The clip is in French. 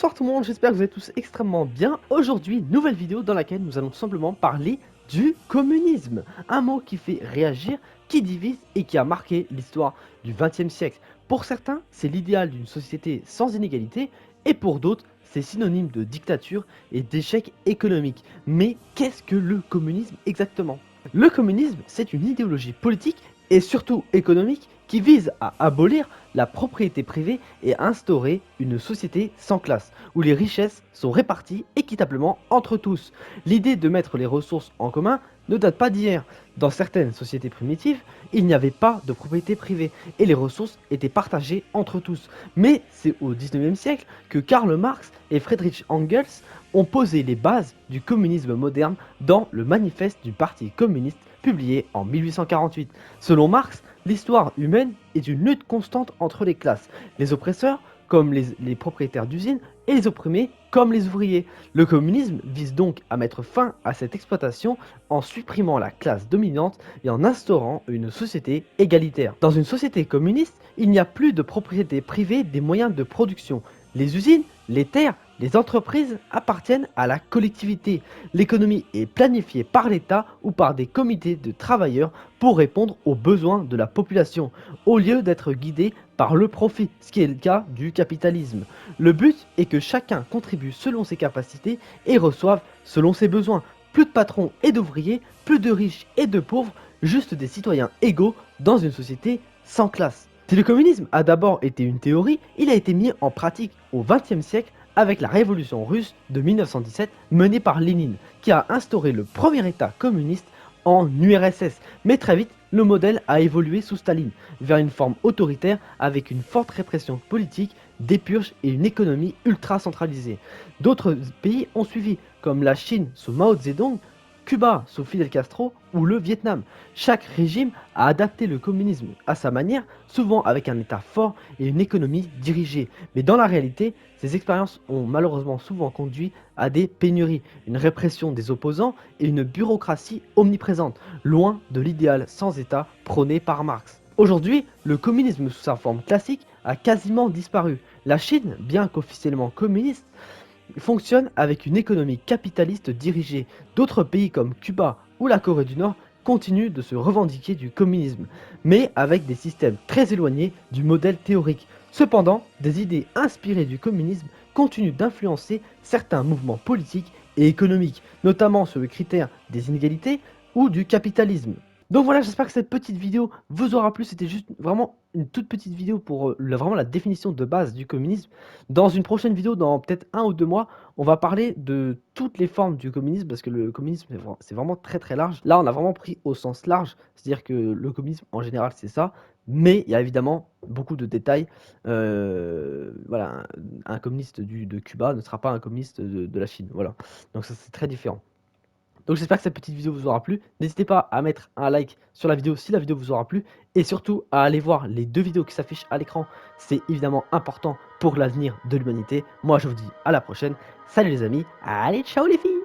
Bonsoir tout le monde, j'espère que vous êtes tous extrêmement bien. Aujourd'hui, nouvelle vidéo dans laquelle nous allons simplement parler du communisme. Un mot qui fait réagir, qui divise et qui a marqué l'histoire du XXe siècle. Pour certains, c'est l'idéal d'une société sans inégalité et pour d'autres, c'est synonyme de dictature et d'échec économique. Mais qu'est-ce que le communisme exactement? Le communisme, c'est une idéologie politique et surtout économique qui vise à abolir la propriété privée et à instaurer une société sans classe, où les richesses sont réparties équitablement entre tous. L'idée de mettre les ressources en commun ne date pas d'hier. Dans certaines sociétés primitives, il n'y avait pas de propriété privée et les ressources étaient partagées entre tous. Mais c'est au XIXe siècle que Karl Marx et Friedrich Engels ont posé les bases du communisme moderne dans le manifeste du Parti communiste publié en 1848. Selon Marx, l'histoire humaine est une lutte constante entre les classes, les oppresseurs comme les propriétaires d'usines et les opprimés comme les ouvriers. Le communisme vise donc à mettre fin à cette exploitation en supprimant la classe dominante et en instaurant une société égalitaire. Dans une société communiste, il n'y a plus de propriété privée des moyens de production. Les usines, les terres, les entreprises appartiennent à la collectivité. L'économie est planifiée par l'État ou par des comités de travailleurs pour répondre aux besoins de la population, au lieu d'être guidée par le profit, ce qui est le cas du capitalisme. Le but est que chacun contribue selon ses capacités et reçoive selon ses besoins. Plus de patrons et d'ouvriers, plus de riches et de pauvres, juste des citoyens égaux dans une société sans classe. Si le communisme a d'abord été une théorie, il a été mis en pratique au XXe siècle avec la révolution russe de 1917 menée par Lénine, qui a instauré le premier État communiste en URSS. Mais très vite, le modèle a évolué sous Staline, vers une forme autoritaire avec une forte répression politique, des purges et une économie ultra centralisée. D'autres pays ont suivi, comme la Chine sous Mao Zedong, Cuba sous Fidel Castro ou le Vietnam. Chaque régime a adapté le communisme à sa manière, souvent avec un État fort et une économie dirigée. Mais dans la réalité, ces expériences ont malheureusement souvent conduit à des pénuries, une répression des opposants et une bureaucratie omniprésente, loin de l'idéal sans État prôné par Marx. Aujourd'hui, le communisme sous sa forme classique a quasiment disparu. La Chine, bien qu'officiellement communiste, fonctionne avec une économie capitaliste dirigée. D'autres pays comme Cuba ou la Corée du Nord continuent de se revendiquer du communisme, mais avec des systèmes très éloignés du modèle théorique. Cependant, des idées inspirées du communisme continuent d'influencer certains mouvements politiques et économiques, notamment sur le critère des inégalités ou du capitalisme. Donc voilà, j'espère que cette petite vidéo vous aura plu. C'était juste vraiment une toute petite vidéo pour vraiment la définition de base du communisme. Dans une prochaine vidéo, dans peut-être 1 ou 2 mois, on va parler de toutes les formes du communisme parce que le communisme, c'est vraiment très très large. Là, on a vraiment pris au sens large, c'est-à-dire que le communisme en général, c'est ça. Mais il y a évidemment beaucoup de détails. Voilà, un communiste de Cuba ne sera pas un communiste de la Chine. Voilà, donc ça c'est très différent. Donc j'espère que cette petite vidéo vous aura plu. N'hésitez pas à mettre un like sur la vidéo si la vidéo vous aura plu. Et surtout à aller voir les 2 vidéos qui s'affichent à l'écran. C'est évidemment important pour l'avenir de l'humanité. Moi je vous dis à la prochaine. Salut les amis. Allez, ciao les filles!